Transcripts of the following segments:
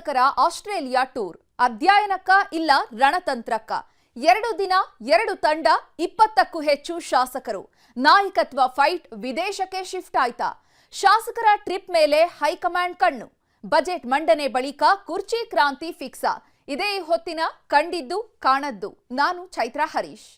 ಶಾಸಕರ Australia tour ಅಧ್ಯಯನಕ್ಕ ಇಲ್ಲ ರಣತಂತ್ರಕ್ಕ 2 ದಿನ 2 ತಂಡ 20ಕ್ಕೂ ಹೆಚ್ಚು ಶಾಸಕರು ನಾಯಕತ್ವ ಫೈಟ್ ವಿದೇಶಕ್ಕೆ ಶಿಫ್ಟ್ ಆಯ್ತಾ ಶಾಸಕರ ಟ್ರಿಪ್ ಮೇಲೆ ಹೈಕಮಾಂಡ್ ಕಣ್ಣು ಬಜೆಟ್ ಮಂಡನೆ ಬಳಿಕ ಕುರ್ಚಿ ಕ್ರಾಂತಿ ಫಿಕ್ಸಾ ಇದೇ ಹೊತ್ತಿನ ಕಂಡಿದ್ದು ಕಾಣದ್ದು ನಾನು ಚೈತ್ರ ಹರೀಶ್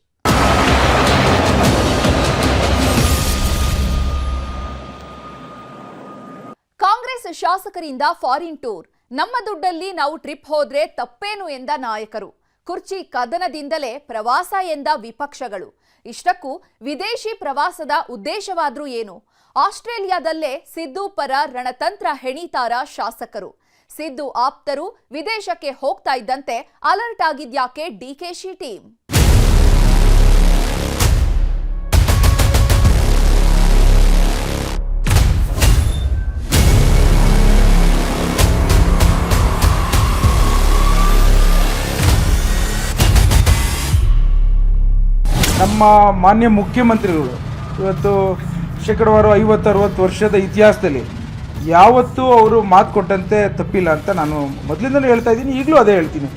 ಕಾಂಗ್ರೆಸ್ ಶಾಸಕರಿಂದ ಫಾರಿನ್ ಟೂರ್ ನಮ್ಮ ದುಡ್ಡಲ್ಲಿ ನಾವು ಟ್ರಿಪ್ ಹೋದ್ರೆ ತಪ್ಪೇನು ಎಂದ ನಾಯಕರು ಕುರ್ಚಿ ಕದನದಿಂದಲೇ ಪ್ರವಾಸ ಎಂದ ವಿಪಕ್ಷಗಳು ಇಷ್ಟಕ್ಕೂ ವಿದೇಶಿ ಪ್ರವಾಸದ ಉದ್ದೇಶವಾದ್ರೂ ಏನು ಆಸ್ಟ್ರೇಲಿಯಾದಲ್ಲೇ ಸಿದ್ದು ಪರ ರಣತಂತ್ರ ಹೆಣಿತಾರ ಶಾಸಕರು ಸಿದ್ದು ಆಪ್ತರು ವಿದೇಶಕ್ಕೆ ಹೋಗ್ತಾ ಇದ್ದಂತೆ ಅಲರ್ಟ್ ಆಗಿದ್ಯಾಕೆ ಡಿಕೆಶಿ ಟೀಮ್ ನಮ್ಮ ಮಾನ್ಯ ಮುಖ್ಯಮಂತ್ರಿಗಳು ಇವತ್ತು ಶೇಕಡವಾರು 50-60 ವರ್ಷದ ಇತಿಹಾಸದಲ್ಲಿ ಯಾವತ್ತೂ ಅವರು ಮಾತು ಕೊಟ್ಟಂತೆ ತಪ್ಪಿಲ್ಲ ಅಂತ ನಾನು ಮೊದಲಿಂದಲೂ ಹೇಳ್ತಾ ಇದ್ದೀನಿ, ಈಗಲೂ ಅದೇ ಹೇಳ್ತೀನಿ.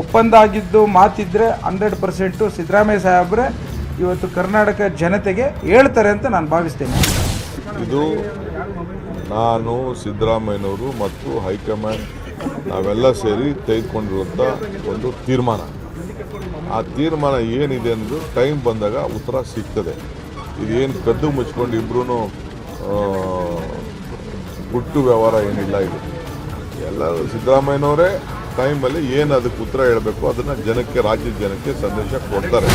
ಒಪ್ಪಂದ ಆಗಿದ್ದು ಮಾತಿದ್ರೆ 100% ಸಿದ್ದರಾಮಯ್ಯ ಸಾಹೇಬ್ರೆ ಇವತ್ತು ಕರ್ನಾಟಕ ಜನತೆಗೆ ಹೇಳ್ತಾರೆ ಅಂತ ನಾನು ಭಾವಿಸ್ತೇನೆ. ಇದು ನಾನು ಸಿದ್ದರಾಮಯ್ಯನವರು ಮತ್ತು ಹೈಕಮಾಂಡ್ ನಾವೆಲ್ಲ ಸೇರಿ ತೆಗೆದುಕೊಂಡಿರುವಂಥ ಒಂದು ತೀರ್ಮಾನ. ಆ ತೀರ್ಮಾನ ಏನಿದೆ ಅನ್ನೋದು ಟೈಮ್ ಬಂದಾಗ ಉತ್ತರ ಸಿಗ್ತದೆ. ಇದೇನು ಕದ್ದು ಮುಚ್ಕೊಂಡು ಇಬ್ಬರೂ ಗುಟ್ಟು ವ್ಯವಹಾರ ಏನಿಲ್ಲ. ಇದು ಎಲ್ಲರೂ ಸಿದ್ದರಾಮಯ್ಯನವರೇ ಟೈಮಲ್ಲಿ ಏನು ಅದಕ್ಕೆ ಉತ್ತರ ಹೇಳಬೇಕು ಅದನ್ನು ಜನಕ್ಕೆ, ರಾಜ್ಯದ ಜನಕ್ಕೆ ಸಂದೇಶ ಕೊಡ್ತಾರೆ.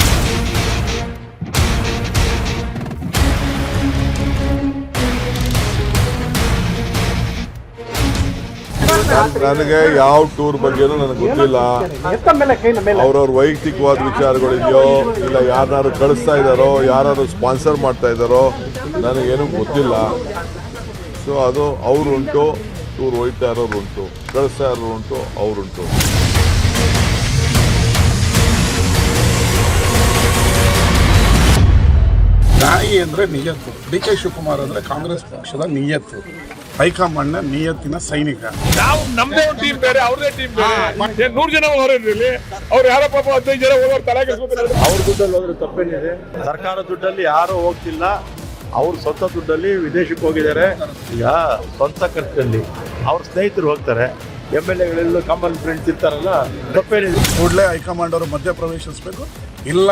ನನಗೆ ಯಾವ ಟೂರ್ ಬಗ್ಗೆನೂ ನನಗೆ ಗೊತ್ತಿಲ್ಲ. ಅವ್ರವ್ರ ವೈಯಕ್ತಿಕವಾದ ವಿಚಾರಗಳಿದೆಯೋ ಇಲ್ಲ ಯಾರು ಕಳಿಸ್ತಾ ಇದ್ದಾರೋ ಯಾರು ಸ್ಪಾನ್ಸರ್ ಮಾಡ್ತಾ ಇದ್ದಾರೋ ನನಗೇನು ಗೊತ್ತಿಲ್ಲ. ಸೊ ಅದು ಅವರುಂಟು, ಟೂರ್ ಹೋಯ್ತಾ ಇರೋರು ಉಂಟು, ಕಳಿಸ್ತಾ ಇರೋರು ಉಂಟು, ಅವರುಂಟು. ನಾಯಿ ಅಂದರೆ ನಿಯತ್ತು, ಡಿ ಕೆ ಶಿವಕುಮಾರ್ ಅಂದರೆ ಕಾಂಗ್ರೆಸ್ ಪಕ್ಷದ ನಿಯತ್ತು, ಹೈಕಮಾಂಡ್ನ ನಿಯತ್ತಿನ ಸೈನಿಕ. ನಾವು ನಮ್ದೇ ಒಂದು ಟೀಮ್ ಬೇರೆ, ಅವ್ರದೇ ಟೀಮ್ ಬೇರೆ. 100 ಜನ ಹೋಗೋದ್ರಲ್ಲಿ ಅವ್ರು ಯಾರೋ ಪಾಪ 15 ಜನ ಹೋಗೋರು ತಲೆ ಕೆಡಿಸ್ಕೊತಾರೆ. ಅವ್ರ ದುಡ್ಡಲ್ಲಿ ಹೋದ್ರೆ ತಪ್ಪೇನಿದೆ? ಸರ್ಕಾರ ದುಡ್ಡಲ್ಲಿ ಯಾರು ಹೋಗ್ತಿಲ್ಲ, ಅವ್ರ ಸ್ವಂತ ದುಡ್ಡಲ್ಲಿ ವಿದೇಶಕ್ಕೆ ಹೋಗಿದ್ದಾರೆ. ಈಗ ಸ್ವಂತ ಖರ್ಚಲ್ಲಿ ಅವ್ರ ಸ್ನೇಹಿತರು ಹೋಗ್ತಾರೆ, MLAಗಳೆಲ್ಲ ಕಾಮನ್ ಫ್ರೆಂಡ್ಸ್ ಇರ್ತಾರಲ್ಲ, ತಪ್ಪೇನಿದೆ? ಕೂಡಲೇ ಹೈಕಮಾಂಡ್ ಅವರು ಮಧ್ಯ ಪ್ರವೇಶಿಸಬೇಕು. ಇಲ್ಲ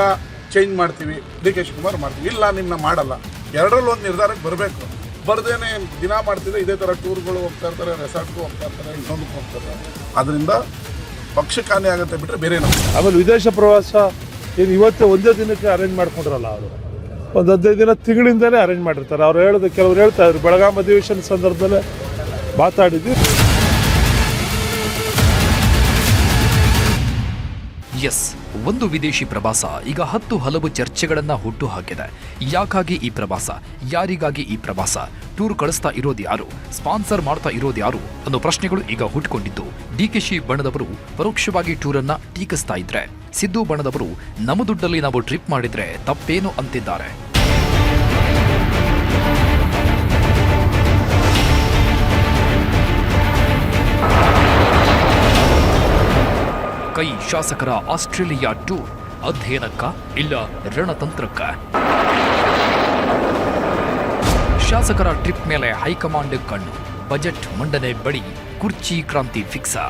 ಚೇಂಜ್ ಮಾಡ್ತೀವಿ, ಡಿ ಕೆ ಶಿವಕುಮಾರ್ ಮಾಡ್ತೀವಿ, ಇಲ್ಲ ನಿನ್ನ ಮಾಡಲ್ಲ, ಎರಡರಲ್ಲಿ ಒಂದು ನಿರ್ಧಾರಕ್ಕೆ ಬರಬೇಕು. ಬರ್ದೇನೆ ದಿನ ಮಾಡ್ತಿದ್ರೆ ಇದೇ ಥರ ಟೂರ್ಗಳು ಹೋಗ್ತಾ ಇರ್ತಾರೆ, ರೆಸಾರ್ಟ್ಗೂ ಹೋಗ್ತಾ ಇರ್ತಾರೆ, ಇನ್ನೊಂದಕ್ಕೆ ಹೋಗ್ತಾರೆ. ಅದರಿಂದ ಪಕ್ಷಕ್ಕೆ ಹಾನಿ ಆಗುತ್ತೆ ಬಿಟ್ಟರೆ ಬೇರೆ ಏನು. ಆಮೇಲೆ ವಿದೇಶ ಪ್ರವಾಸ ಏನು ಇವತ್ತು ಒಂದೇ ದಿನಕ್ಕೆ ಅರೇಂಜ್ ಮಾಡ್ಕೊಂಡ್ರಲ್ಲ, ಅವರು ಒಂದು 15 ದಿನ ತಿಂಗಳಿಂದಲೇ ಅರೇಂಜ್ ಮಾಡಿರ್ತಾರೆ. ಅವ್ರು ಹೇಳೋದು ಕೆಲವ್ರು ಹೇಳ್ತಾ ಇದ್ರು, ಬೆಳಗಾಂ ಅಧಿವೇಶನ ಸಂದರ್ಭದಲ್ಲೇ ಮಾತಾಡಿದ್ವಿ. ಎಸ್, ಒಂದು ವಿದೇಶಿ ಪ್ರವಾಸ ಈಗ 10 ಹಲವು ಚರ್ಚೆಗಳನ್ನ ಹುಟ್ಟು ಹಾಕಿದೆ. ಯಾಕಾಗಿ ಈ ಪ್ರವಾಸ, ಯಾರಿಗಾಗಿ ಈ ಪ್ರವಾಸ, ಟೂರ್ ಕಳಿಸ್ತಾ ಇರೋದು ಯಾರು, ಸ್ಪಾನ್ಸರ್ ಮಾಡ್ತಾ ಇರೋದು ಯಾರು ಅನ್ನೋ ಪ್ರಶ್ನೆಗಳು ಈಗ ಹುಟ್ಟುಕೊಂಡಿದ್ದು. ಡಿಕೆಶಿ ಬಣದವರು ಪರೋಕ್ಷವಾಗಿ ಟೂರ್ ಅನ್ನ ಟೀಕಿಸ್ತಾ ಇದ್ರೆ, ಸಿದ್ದು ಬಣದವರು ನಮ್ಮ ದುಡ್ಡಲ್ಲಿ ನಾವು ಟ್ರಿಪ್ ಮಾಡಿದ್ರೆ ತಪ್ಪೇನು ಅಂತಿದ್ದಾರೆ. ಕೈ ಶಾಸಕರ ಆಸ್ಟ್ರೇಲಿಯಾ ಟೂರ್ ಅಧ್ಯಯನಕ್ಕ ಇಲ್ಲ ರಣತಂತ್ರಕ್ಕ ಶಾಸಕರ ಟ್ರಿಪ್ ಮೇಲೆ ಹೈಕಮಾಂಡ್ ಕಣ್ಣು ಬಜೆಟ್ ಮಂಡನೆ ಬಳಿ ಕುರ್ಚಿ ಕ್ರಾಂತಿ ಫಿಕ್ಸಾ.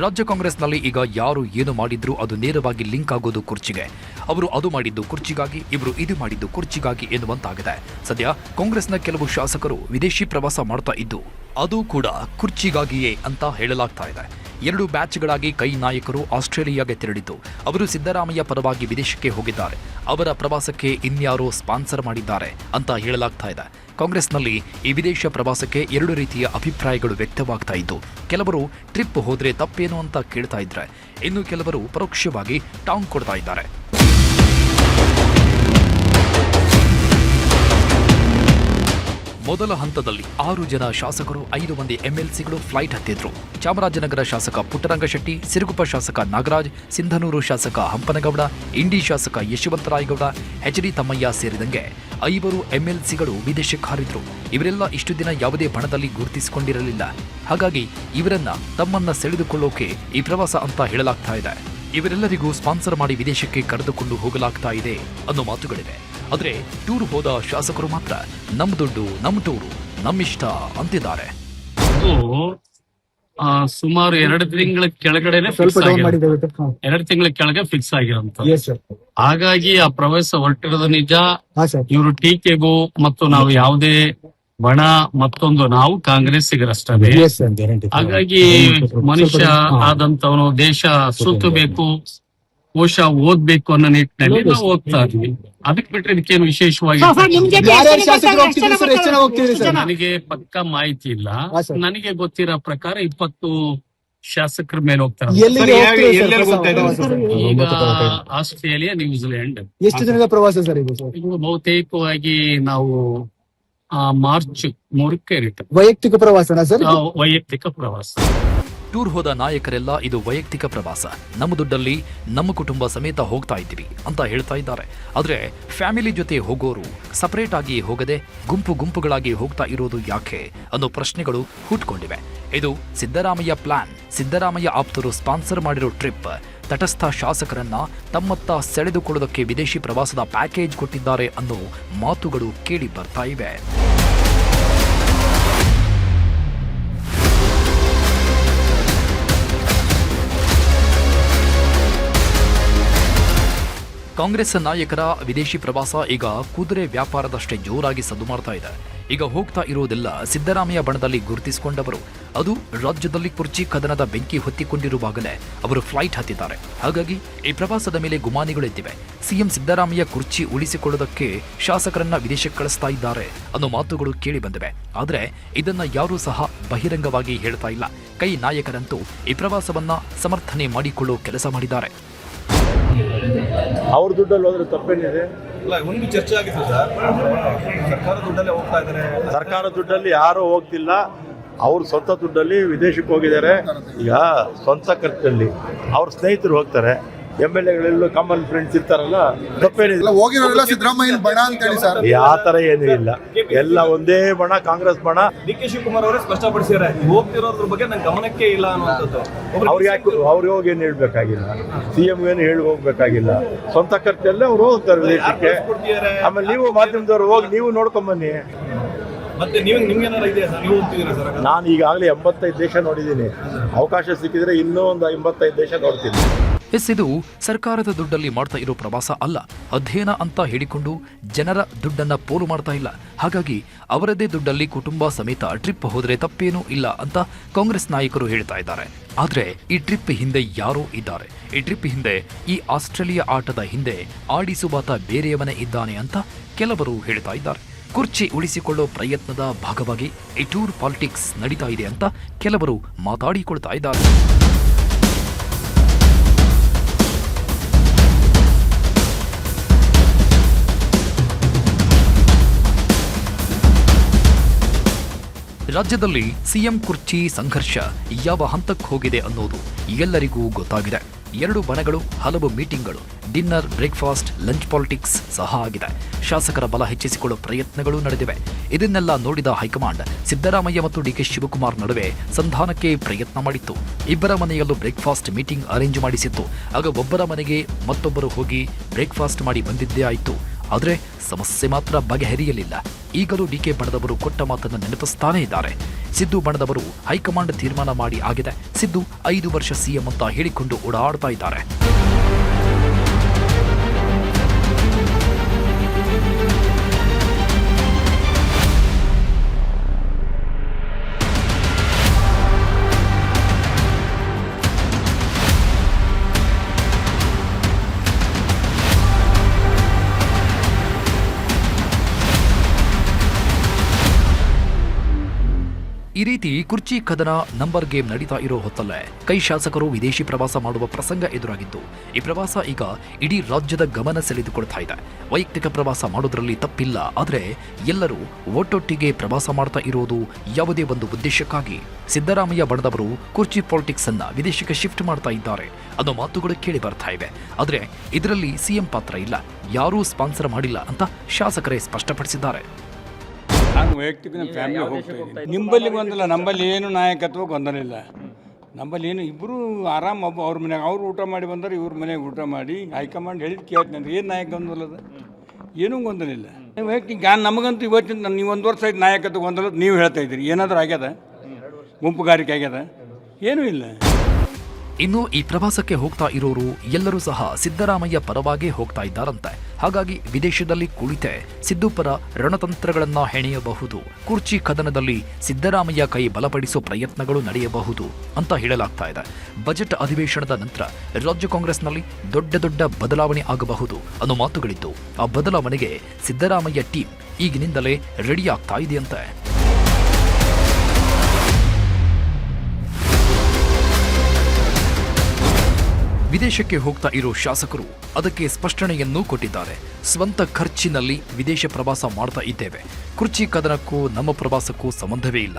ರಾಜ್ಯ ಕಾಂಗ್ರೆಸ್ನಲ್ಲಿ ಈಗ ಯಾರು ಏನು ಮಾಡಿದ್ರು ಅದು ನೇರವಾಗಿ ಲಿಂಕ್ ಆಗೋದು ಕುರ್ಚಿಗೆ. ಅವರು ಅದು ಮಾಡಿದ್ದು ಕುರ್ಚಿಗಾಗಿ, ಇವರು ಇದು ಮಾಡಿದ್ದು ಕುರ್ಚಿಗಾಗಿ ಎನ್ನುವಂತಾಗಿದೆ. ಸದ್ಯ ಕಾಂಗ್ರೆಸ್ನ ಕೆಲವು ಶಾಸಕರು ವಿದೇಶಿ ಪ್ರವಾಸ ಮಾಡ್ತಾ ಇದ್ದು ಅದು ಕೂಡ ಕುರ್ಚಿಗಾಗಿಯೇ ಅಂತ ಹೇಳಲಾಗ್ತಾ ಇದೆ. 2 ಬ್ಯಾಚ್ಗಳಾಗಿ ಕೈ ನಾಯಕರು ಆಸ್ಟ್ರೇಲಿಯಾಗೆ ತೆರಳಿದ್ದು ಅವರು ಸಿದ್ದರಾಮಯ್ಯ ಪರವಾಗಿ ವಿದೇಶಕ್ಕೆ ಹೋಗಿದ್ದಾರೆ. ಅವರ ಪ್ರವಾಸಕ್ಕೆ ಇನ್ಯಾರೋ ಸ್ಪಾನ್ಸರ್ ಮಾಡಿದ್ದಾರೆ ಅಂತ ಹೇಳಲಾಗ್ತಾ ಇದೆ. ಕಾಂಗ್ರೆಸ್ನಲ್ಲಿ ಈ ವಿದೇಶ ಪ್ರವಾಸಕ್ಕೆ 2 ರೀತಿಯ ಅಭಿಪ್ರಾಯಗಳು ವ್ಯಕ್ತವಾಗ್ತಾ ಇದ್ದು, ಕೆಲವರು ಟ್ರಿಪ್ ಹೋದ್ರೆ ತಪ್ಪೇನು ಅಂತ ಕೇಳ್ತಾ ಇದ್ರೆ, ಇನ್ನು ಕೆಲವರು ಪರೋಕ್ಷವಾಗಿ ಟಾಂಗ್ ಕೊಡ್ತಾ ಇದ್ದಾರೆ. ಮೊದಲ ಹಂತದಲ್ಲಿ 6 ಜನ ಶಾಸಕರು 5 ಮಂದಿ ಎಂಎಲ್ಸಿಗಳು ಫ್ಲೈಟ್ ಹತ್ತಿದ್ರು. ಚಾಮರಾಜನಗರ ಶಾಸಕ ಪುಟ್ಟರಂಗಶೆಟ್ಟಿ, ಸಿರುಗುಪ್ಪ ಶಾಸಕ ನಾಗರಾಜ್, ಸಿಂಧನೂರು ಶಾಸಕ ಹಂಪನಗೌಡ, ಇಂಡಿ ಶಾಸಕ ಯಶವಂತರಾಯಗೌಡ, ಎಚ್ಡಿ ತಮ್ಮಯ್ಯ ಸೇರಿದಂಗೆ 5 ಎಂಎಲ್ಸಿಗಳು ವಿದೇಶಕ್ಕೆ ಹಾರಿದ್ರು. ಇವರೆಲ್ಲ ಇಷ್ಟು ದಿನ ಯಾವುದೇ ಬಣದಲ್ಲಿ ಗುರುತಿಸಿಕೊಂಡಿರಲಿಲ್ಲ. ಹಾಗಾಗಿ ಇವರನ್ನ ತಮ್ಮನ್ನ ಸೆಳೆದುಕೊಳ್ಳೋಕೆ ಈ ಪ್ರವಾಸ ಅಂತ ಹೇಳಲಾಗ್ತಾ ಇದೆ. ಇವರೆಲ್ಲರಿಗೂ ಸ್ಪಾನ್ಸರ್ ಮಾಡಿ ವಿದೇಶಕ್ಕೆ ಕರೆದುಕೊಂಡು ಹೋಗಲಾಗ್ತಾ ಇದೆ ಅನ್ನೋ ಮಾತುಗಳಿವೆ. ಆದರೆ ಟೂರ್ ಹೋದ ಶಾಸಕರು ಮಾತ್ರ ನಮ್ಮ ದುಡ್ಡು, ನಮ್ಮ ಟೂರು, ನಮ್ಮಿಷ್ಟ ಅಂತಿದ್ದಾರೆ. ಸುಮಾರು 2 ತಿಂಗಳ ಕೆಳಗಡೆನೆ ಫಿಕ್ಸ್ ಆಗಿರೋದು. 2 ತಿಂಗಳ ಕೆಳಗೆ ಫಿಕ್ಸ್ ಆಗಿರೋಂತ. ಹಾಗಾಗಿ ಆ ಪ್ರವಾಸ ಹೊರಟಿರೋದು ನಿಜ. ಇವರು ಟೀಕೆಗೂ ಮತ್ತು ನಾವು ಯಾವುದೇ ಬಣ ಮತ್ತೊಂದು ನಾವು ಕಾಂಗ್ರೆಸ್ಸಿಗರಷ್ಟೇ. ಹಾಗಾಗಿ ಮನುಷ್ಯ ಆದಂತವನು ದೇಶ ಸುತ್ತಬೇಕು, ಕೋಶ ಓದ್ಬೇಕು ಅನ್ನೋ ನಿಟ್ಟಿನಲ್ಲಿ ನಾವು ಹೋಗ್ತಾ ಇದ್ವಿ. ಅದಕ್ಕೆ ಬಿಟ್ರೆ ಇದಕ್ಕೇನು ವಿಶೇಷವಾಗಿ ನನಗೆ ಪಕ್ಕಾ ಮಾಹಿತಿ ಇಲ್ಲ. ನನಗೆ ಗೊತ್ತಿರೋ ಪ್ರಕಾರ 20 ಶಾಸಕರ ಮೇಲೆ ಹೋಗ್ತಾರೆ. ಈಗ ಆಸ್ಟ್ರೇಲಿಯಾ, ನ್ಯೂಜಿಲೆಂಡ್. ಎಷ್ಟು ದಿನದ ಪ್ರವಾಸ ಸರ್ ಇದು? ಬಹುತೇಕವಾಗಿ ನಾವು ಮಾರ್ಚ್ 3ಕ್ಕೆ ರಿಟರ್ನ್. ವೈಯಕ್ತಿಕ ಪ್ರವಾಸನಾ ಸರ್? ವೈಯಕ್ತಿಕ ಪ್ರವಾಸ. ಟೂರ್ ಹೋದ ನಾಯಕರೆಲ್ಲ ಇದು ವೈಯಕ್ತಿಕ ಪ್ರವಾಸ, ನಮ್ಮ ದುಡ್ಡಲ್ಲಿ ನಮ್ಮ ಕುಟುಂಬ ಸಮೇತ ಹೋಗ್ತಾ ಇದ್ದೀವಿ ಅಂತ ಹೇಳ್ತಾ ಇದ್ದಾರೆ. ಆದರೆ ಫ್ಯಾಮಿಲಿ ಜೊತೆ ಹೋಗೋರು ಸಪರೇಟ್ ಆಗಿ ಹೋಗದೆ ಗುಂಪು ಗುಂಪುಗಳಾಗಿ ಹೋಗ್ತಾ ಇರೋದು ಯಾಕೆ ಅನ್ನೋ ಪ್ರಶ್ನೆಗಳು ಹುಟ್ಕೊಂಡಿವೆ. ಇದು ಸಿದ್ದರಾಮಯ್ಯ ಪ್ಲಾನ್. ಸಿದ್ದರಾಮಯ್ಯ ಆಪ್ತರು ಸ್ಪಾನ್ಸರ್ ಮಾಡಿರೋ ಟ್ರಿಪ್. ತಟಸ್ಥ ಶಾಸಕರನ್ನ ತಮ್ಮತ್ತ ಸೆಳೆದುಕೊಳ್ಳೋದಕ್ಕೆ ವಿದೇಶಿ ಪ್ರವಾಸದ ಪ್ಯಾಕೇಜ್ ಕೊಟ್ಟಿದ್ದಾರೆ ಅನ್ನೋ ಮಾತುಗಳು ಕೇಳಿ ಬರ್ತಾ ಇವೆ. ಕಾಂಗ್ರೆಸ್ ನಾಯಕರ ವಿದೇಶಿ ಪ್ರವಾಸ ಈಗ ಕುದುರೆ ವ್ಯಾಪಾರದಷ್ಟೇ ಜೋರಾಗಿ ಸದ್ದು ಮಾಡ್ತಾ ಇದೆ. ಈಗ ಹೋಗ್ತಾ ಇರೋದೆಲ್ಲ ಸಿದ್ದರಾಮಯ್ಯ ಬಣದಲ್ಲಿ ಗುರುತಿಸಿಕೊಂಡವರು. ಅದು ರಾಜ್ಯದಲ್ಲಿ ಕುರ್ಚಿ ಕದನದ ಬೆಂಕಿ ಹೊತ್ತಿಕೊಂಡಿರುವಾಗಲೇ ಅವರು ಫ್ಲೈಟ್ ಹತ್ತಿದ್ದಾರೆ. ಹಾಗಾಗಿ ಈ ಪ್ರವಾಸದ ಮೇಲೆ ಗುಮಾನಿಗಳಿದ್ದಿವೆ. ಸಿಎಂ ಸಿದ್ದರಾಮಯ್ಯ ಕುರ್ಚಿ ಉಳಿಸಿಕೊಳ್ಳೋದಕ್ಕೆ ಶಾಸಕರನ್ನ ವಿದೇಶಕ್ಕೆ ಕಳಿಸ್ತಾ ಇದ್ದಾರೆ ಅನ್ನೋ ಮಾತುಗಳು ಕೇಳಿ ಬಂದಿವೆ. ಆದರೆ ಇದನ್ನ ಯಾರೂ ಸಹ ಬಹಿರಂಗವಾಗಿ ಹೇಳ್ತಾ ಇಲ್ಲ. ಕೈ ನಾಯಕರಂತೂ ಈ ಪ್ರವಾಸವನ್ನ ಸಮರ್ಥನೆ ಮಾಡಿಕೊಳ್ಳೋ ಕೆಲಸ ಮಾಡಿದ್ದಾರೆ. ಅವ್ರ ದುಡ್ಡಲ್ಲಿ ಹೋದ್ರೆ ತಪ್ಪೇನಿದೆ? ಒಂದು ಚರ್ಚೆ ಆಗಿತ್ತು ಸರ್, ಸರ್ಕಾರ ದುಡ್ಡಲ್ಲೇ ಹೋಗ್ತಾ ಇದ್ದಾರೆ. ಸರ್ಕಾರ ದುಡ್ಡಲ್ಲಿ ಯಾರು ಹೋಗ್ತಿಲ್ಲ, ಅವ್ರ ಸ್ವಂತ ದುಡ್ಡಲ್ಲಿ ವಿದೇಶಕ್ಕೆ ಹೋಗಿದ್ದಾರೆ. ಈಗ ಸ್ವಂತ ಖರ್ಚಲ್ಲಿ ಅವ್ರ ಸ್ನೇಹಿತರು ಹೋಗ್ತಾರೆ. MLAಗಳೆಲ್ಲೂ ಕಾಮನ್ ಫ್ರೆಂಡ್ಸ್ ಇರ್ತಾರಲ್ಲ, ತಪ್ಪೇನಿಲ್ಲ. ಹೋಗಿರೋರೆಲ್ಲ ಸಿದ್ದರಾಮಯ್ಯ ಬಣ ಅಂತ ಹೇಳಿ ಸರ್. ಯಾವ ತರ ಏನೂ ಇಲ್ಲ, ಎಲ್ಲ ಒಂದೇ ಬಣ, ಕಾಂಗ್ರೆಸ್ ಬಣ. DK ಶಿವಕುಮಾರ್ ಅವರೇ ಸ್ಪಷ್ಟಪಡಿಸಿದ್ದಾರೆ, ಹೋಗ್ತಿರೋದ್ರ ಬಗ್ಗೆ ನನ್ನ ಗಮನಕ್ಕೆ ಇಲ್ಲ ಅನ್ನುವಂಥದ್ದು. ಅವ್ರು ಹೋಗಿ ಏನು ಹೇಳ್ಬೇಕಾಗಿಲ್ಲ, CM ಏನು ಹೇಳಿ ಹೋಗ್ಬೇಕಾಗಿಲ್ಲ. ಸ್ವಂತ ಖರ್ಚಲ್ಲೇ ಅವ್ರು ಹೋಗ್ತಾರೆ ವಿದೇಶಕ್ಕೆ. ಆಮೇಲೆ ನೀವು ಮಾಧ್ಯಮದವ್ರು ಹೋಗಿ ನೀವು ನೋಡ್ಕೊಂಬನ್ನಿ. ಮತ್ತೆ ನಿಮ್ಗೇನಾರ ಇದೆಯಾ ಸರ್? ನೀವು ಹೋಗ್ತಿದ್ದೀರಾ ಸರ್? ನಾನು ಈಗಾಗಲೇ 85 ದೇಶ ನೋಡಿದ್ದೀನಿ. ಅವಕಾಶ ಸಿಕ್ಕಿದ್ರೆ ಇನ್ನೂ ಒಂದು 85 ದೇಶ ನೋಡ್ತೀನಿ. ಇದು ಸರ್ಕಾರದ ದುಡ್ಡಲ್ಲಿ ಮಾಡ್ತಾ ಇರೋ ಪ್ರವಾಸ ಅಲ್ಲ. ಅಧ್ಯಯನ ಅಂತ ಹೇಳಿಕೊಂಡು ಜನರ ದುಡ್ಡನ್ನ ಪೋಲು ಮಾಡ್ತಾ ಇಲ್ಲ. ಹಾಗಾಗಿ ಅವರದೇ ದುಡ್ಡಲ್ಲಿ ಕುಟುಂಬ ಸಮೇತ ಟ್ರಿಪ್ ಹೋದ್ರೆ ತಪ್ಪೇನೂ ಇಲ್ಲ ಅಂತ ಕಾಂಗ್ರೆಸ್ ನಾಯಕರು ಹೇಳ್ತಾ ಇದ್ದಾರೆ. ಆದ್ರೆ ಈ ಟ್ರಿಪ್ ಹಿಂದೆ ಯಾರೋ ಇದ್ದಾರೆ. ಈ ಟ್ರಿಪ್ ಹಿಂದೆ, ಈ ಆಸ್ಟ್ರೇಲಿಯಾ ಆಟದ ಹಿಂದೆ ಆಡಿಸುವಾತ ಬೇರೆಯವನೇ ಇದ್ದಾನೆ ಅಂತ ಕೆಲವರು ಹೇಳ್ತಾ ಇದ್ದಾರೆ. ಕುರ್ಚಿ ಉಳಿಸಿಕೊಳ್ಳೋ ಪ್ರಯತ್ನದ ಭಾಗವಾಗಿ ಈ ಟೂರ್ ಪಾಲಿಟಿಕ್ಸ್ ನಡೀತಾ ಇದೆ ಅಂತ ಕೆಲವರು ಮಾತಾಡಿಕೊಳ್ತಾ ಇದ್ದಾರೆ. ರಾಜ್ಯದಲ್ಲಿ ಸಿಎಂ ಕುರ್ಚಿ ಸಂಘರ್ಷ ಯಾವ ಹಂತಕ್ಕೆ ಹೋಗಿದೆ ಅನ್ನೋದು ಎಲ್ಲರಿಗೂ ಗೊತ್ತಾಗಿದೆ. 2 ಬಣಗಳು, ಹಲವು ಮೀಟಿಂಗ್ಗಳು, ಡಿನ್ನರ್, ಬ್ರೇಕ್ಫಾಸ್ಟ್, ಲಂಚ್ ಪಾಲಿಟಿಕ್ಸ್ ಸಹ ಆಗಿದೆ. ಶಾಸಕರ ಬಲ ಹೆಚ್ಚಿಸಿಕೊಳ್ಳೋ ಪ್ರಯತ್ನಗಳು ನಡೆದಿವೆ. ಇದನ್ನೆಲ್ಲ ನೋಡಿದ ಹೈಕಮಾಂಡ್ ಸಿದ್ದರಾಮಯ್ಯ ಮತ್ತು DK ಶಿವಕುಮಾರ್ ನಡುವೆ ಸಂಧಾನಕ್ಕೆ ಪ್ರಯತ್ನ ಮಾಡಿತ್ತು. ಇಬ್ಬರ ಮನೆಯಲ್ಲೂ ಬ್ರೇಕ್ಫಾಸ್ಟ್ ಮೀಟಿಂಗ್ ಅರೇಂಜ್ ಮಾಡಿಸಿತ್ತು. ಆಗ ಒಬ್ಬರ ಮನೆಗೆ ಮತ್ತೊಬ್ಬರು ಹೋಗಿ ಬ್ರೇಕ್ಫಾಸ್ಟ್ ಮಾಡಿ ಬಂದಿದ್ದೇ ಆಯಿತು. ಆದರೆ ಸಮಸ್ಯೆ ಮಾತ್ರ ಬಗೆಹರಿಯಲಿಲ್ಲ. ಈಗಲೂ DK ಬಣದವರು ಕೊಟ್ಟ ಮಾತನ್ನು ನೆನಪಿಸ್ತಾನೇ ಇದ್ದಾರೆ. ಸಿದ್ದು ಬಣದವರು ಹೈಕಮಾಂಡ್ ತೀರ್ಮಾನ ಮಾಡಿ ಆಗಿದೆ. ಸಿದ್ದು 5 ವರ್ಷ CM ಅಂತ ಹೇಳಿಕೊಂಡು ಓಡಾಡ್ತಾ ಇದ್ದಾರೆ. ರೀತಿ ಕುರ್ಚಿ ಕದನ ನಂಬರ್ ಗೇಮ್ ನಡೀತಾ ಇರೋ ಹೊತ್ತಲ್ಲೇ ಕೈ ಶಾಸಕರು ವಿದೇಶಿ ಪ್ರವಾಸ ಮಾಡುವ ಪ್ರಸಂಗ ಎದುರಾಗಿದ್ದು, ಈ ಪ್ರವಾಸ ಈಗ ಇಡೀ ರಾಜ್ಯದ ಗಮನ ಸೆಳೆದುಕೊಳ್ತಾ ಇದೆ. ವೈಯಕ್ತಿಕ ಪ್ರವಾಸ ಮಾಡೋದ್ರಲ್ಲಿ ತಪ್ಪಿಲ್ಲ, ಆದರೆ ಎಲ್ಲರೂ ಒಟ್ಟೊಟ್ಟಿಗೆ ಪ್ರವಾಸ ಮಾಡ್ತಾ ಇರೋದು ಯಾವುದೇ ಒಂದು ಉದ್ದೇಶಕ್ಕಾಗಿ. ಸಿದ್ದರಾಮಯ್ಯ ಬಣದವರು ಕುರ್ಚಿ ಪಾಲಿಟಿಕ್ಸ್ ಅನ್ನ ವಿದೇಶಕ್ಕೆ ಶಿಫ್ಟ್ ಮಾಡ್ತಾ ಇದ್ದಾರೆ ಅನ್ನೋ ಮಾತುಗಳು ಕೇಳಿ ಬರ್ತಾ ಇವೆ. ಆದರೆ ಇದರಲ್ಲಿ ಸಿಎಂ ಪಾತ್ರ ಇಲ್ಲ, ಯಾರೂ ಸ್ಪಾನ್ಸರ್ ಮಾಡಿಲ್ಲ ಅಂತ ಶಾಸಕರೇ ಸ್ಪಷ್ಟಪಡಿಸಿದ್ದಾರೆ. ನಾನು ವೈಯಕ್ತಿಕ ನಮ್ಮ ಫ್ಯಾಮಿಲಿ ಹೋಗ್ತಾ ಇದ್ದೀನಿ. ನಿಂಬಲ್ಲಿ ಗೊಂದಲ, ನಂಬಲ್ಲಿ ಏನು ನಾಯಕತ್ವ ಗೊಂದಲ ಇಲ್ಲ. ನಂಬಲ್ಲಿ ಏನು ಇಬ್ಬರು ಆರಾಮ್ ಅವ್ರ ಮನೆಯಾಗ ಅವ್ರು ಊಟ ಮಾಡಿ ಬಂದರೆ ಇವ್ರ ಮನೆಯಾಗ ಊಟ ಮಾಡಿ ಹೈಕಮಾಂಡ್ ಹೇಳಿದ್ದು ಕೇಳ್ತೀನಿ. ಏನು ನಾಯಕ ಗೊಂದಲ ಅದ? ಏನೂ ಗೊಂದಲ ಇಲ್ಲ. ವೈಯಕ್ತಿಕ ನಮಗಂತೂ ಇವತ್ತಿನ ನೀವು 1 ವರ್ಷ ಆಯ್ತು ನಾಯಕತ್ವ ಗೊಂದಲ ನೀವು ಹೇಳ್ತಾ ಇದ್ದೀರಿ. ಏನಾದರೂ ಆಗ್ಯದ? ಗುಂಪುಗಾರಿಕೆ ಆಗ್ಯದ? ಏನೂ ಇಲ್ಲ. ಇನ್ನು ಈ ಪ್ರವಾಸಕ್ಕೆ ಹೋಗ್ತಾ ಇರೋರು ಎಲ್ಲರೂ ಸಹ ಸಿದ್ದರಾಮಯ್ಯ ಪರವಾಗೇ ಹೋಗ್ತಾ ಇದ್ದಾರಂತೆ. ಹಾಗಾಗಿ ವಿದೇಶದಲ್ಲಿ ಕುಳಿತೆ ಸಿದ್ದು ಪರ ರಣತಂತ್ರಗಳನ್ನ ಹೆಣೆಯಬಹುದು, ಕುರ್ಚಿ ಕದನದಲ್ಲಿ ಸಿದ್ದರಾಮಯ್ಯ ಕೈ ಬಲಪಡಿಸೋ ಪ್ರಯತ್ನಗಳು ನಡೆಯಬಹುದು ಅಂತ ಹೇಳಲಾಗ್ತಾ ಇದೆ. ಬಜೆಟ್ ಅಧಿವೇಶನದ ನಂತರ ರಾಜ್ಯ ಕಾಂಗ್ರೆಸ್ನಲ್ಲಿ ದೊಡ್ಡ ಬದಲಾವಣೆ ಆಗಬಹುದು ಅನ್ನೋ ಮಾತುಗಳಿದ್ದು, ಆ ಬದಲಾವಣೆಗೆ ಸಿದ್ದರಾಮಯ್ಯ ಟೀಮ್ ಈಗಿನಿಂದಲೇ ರೆಡಿ ಆಗ್ತಾ ಇದೆಯಂತೆ. ವಿದೇಶಕ್ಕೆ ಹೋಗ್ತಾ ಇರೋ ಶಾಸಕರು ಅದಕ್ಕೆ ಸ್ಪಷ್ಟನೆಯನ್ನೂ ಕೊಟ್ಟಿದ್ದಾರೆ. ಸ್ವಂತ ಖರ್ಚಿನಲ್ಲಿ ವಿದೇಶ ಪ್ರವಾಸ ಮಾಡ್ತಾ ಇದ್ದೇವೆ. ಕುರ್ಚಿ ಕದನಕ್ಕೂ ನಮ್ಮ ಪ್ರವಾಸಕ್ಕೂ ಸಂಬಂಧವೇ ಇಲ್ಲ.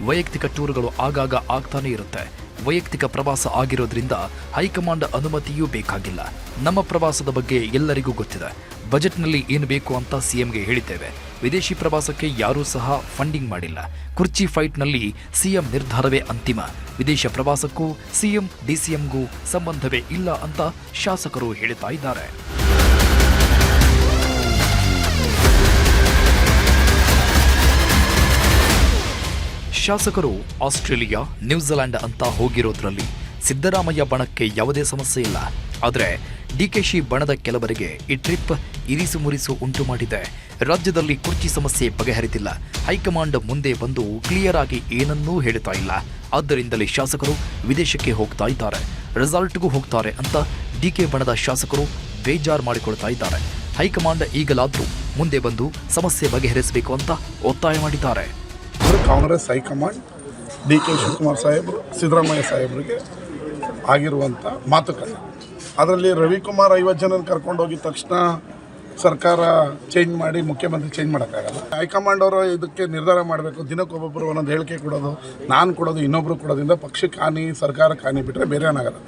ವೈಯಕ್ತಿಕ ಟೂರ್ಗಳು ಆಗಾಗ ಆಗ್ತಾನೆ ಇರುತ್ತೆ. ವೈಯಕ್ತಿಕ ಪ್ರವಾಸ ಆಗಿರೋದ್ರಿಂದ ಹೈಕಮಾಂಡ್ ಅನುಮತಿಯೂ ಬೇಕಾಗಿಲ್ಲ. ನಮ್ಮ ಪ್ರವಾಸದ ಬಗ್ಗೆ ಎಲ್ಲರಿಗೂ ಗೊತ್ತಿದೆ. ಬಜೆಟ್ನಲ್ಲಿ ಏನು ಬೇಕು ಅಂತ ಸಿಎಂಗೆ ಹೇಳಿದ್ದೇವೆ. ವಿದೇಶಿ ಪ್ರವಾಸಕ್ಕೆ ಯಾರೂ ಸಹ ಫಂಡಿಂಗ್ ಮಾಡಿಲ್ಲ. ಕುರ್ಚಿ ಫೈಟ್ನಲ್ಲಿ ಸಿಎಂ ನಿರ್ಧಾರವೇ ಅಂತಿಮ. ವಿದೇಶ ಪ್ರವಾಸಕ್ಕೂ ಸಿಎಂ ಡಿಸಿಎಂಗೂ ಸಂಬಂಧವೇ ಇಲ್ಲ ಅಂತ ಶಾಸಕರು ಹೇಳ್ತಾ ಇದ್ದಾರೆ. ಶಾಸಕರು ಆಸ್ಟ್ರೇಲಿಯಾ, ನ್ಯೂಜಿಲೆಂಡ್ ಅಂತ ಹೋಗಿರೋದ್ರಲ್ಲಿ ಸಿದ್ದರಾಮಯ್ಯ ಬಣಕ್ಕೆ ಯಾವುದೇ ಸಮಸ್ಯೆ ಇಲ್ಲ. ಆದರೆ ಡಿಕೆಶಿ ಬಣದ ಕೆಲವರಿಗೆ ಈ ಟ್ರಿಪ್ ಇರಿಸು ಮುರಿಸು ಉಂಟು ಮಾಡಿದೆ. ರಾಜ್ಯದಲ್ಲಿ ಕುರ್ಚಿ ಸಮಸ್ಯೆ ಬಗೆಹರಿತಿಲ್ಲ. ಹೈಕಮಾಂಡ್ ಮುಂದೆ ಬಂದು ಕ್ಲಿಯರ್ ಆಗಿ ಏನನ್ನೂ ಹೇಳ್ತಾ ಇಲ್ಲ. ಆದ್ದರಿಂದಲೇ ಶಾಸಕರು ವಿದೇಶಕ್ಕೆ ಹೋಗ್ತಾ ಇದ್ದಾರೆ, ರೆಸಾರ್ಟ್ಗೂ ಹೋಗ್ತಾರೆ ಅಂತ ಡಿಕೆ ಬಣದ ಶಾಸಕರು ಬೇಜಾರು ಮಾಡಿಕೊಳ್ತಾ ಇದ್ದಾರೆ. ಹೈಕಮಾಂಡ್ ಈಗಲಾದರೂ ಮುಂದೆ ಬಂದು ಸಮಸ್ಯೆ ಬಗೆಹರಿಸಬೇಕು ಅಂತ ಒತ್ತಾಯ ಮಾಡಿದ್ದಾರೆ. ಕಾಂಗ್ರೆಸ್ ಹೈಕಮಾಂಡ್ ಡಿ.ಕೆ. ಶಿವಕುಮಾರ್ ಸಾಹೇಬರು, ಸಿದ್ದರಾಮಯ್ಯ ಸಾಹೇಬರಿಗೆ ಆಗಿರುವಂಥ ಮಾತುಕತೆ, ಅದರಲ್ಲಿ ರವಿಕುಮಾರ್ 50 ಜನ ಕರ್ಕೊಂಡು ಹೋಗಿದ ತಕ್ಷಣ ಸರ್ಕಾರ ಚೇಂಜ್ ಮಾಡಿ ಮುಖ್ಯಮಂತ್ರಿ ಚೇಂಜ್ ಮಾಡೋಕ್ಕಾಗಲ್ಲ. ಹೈಕಮಾಂಡ್ ಅವರು ಇದಕ್ಕೆ ನಿರ್ಧಾರ ಮಾಡಬೇಕು. ದಿನಕ್ಕೊಬ್ಬೊಬ್ಬರು ಒಂದೊಂದು ಹೇಳಿಕೆ ಕೊಡೋದು, ನಾನು ಕೊಡೋದು, ಇನ್ನೊಬ್ಬರು ಕೊಡೋದ್ರಿಂದ ಪಕ್ಷಕ್ಕೆ ಹಾನಿ, ಸರ್ಕಾರಕ್ಕೆ ಹಾನಿ ಬಿಟ್ಟರೆ ಬೇರೆ ಏನಾಗಲ್ಲ.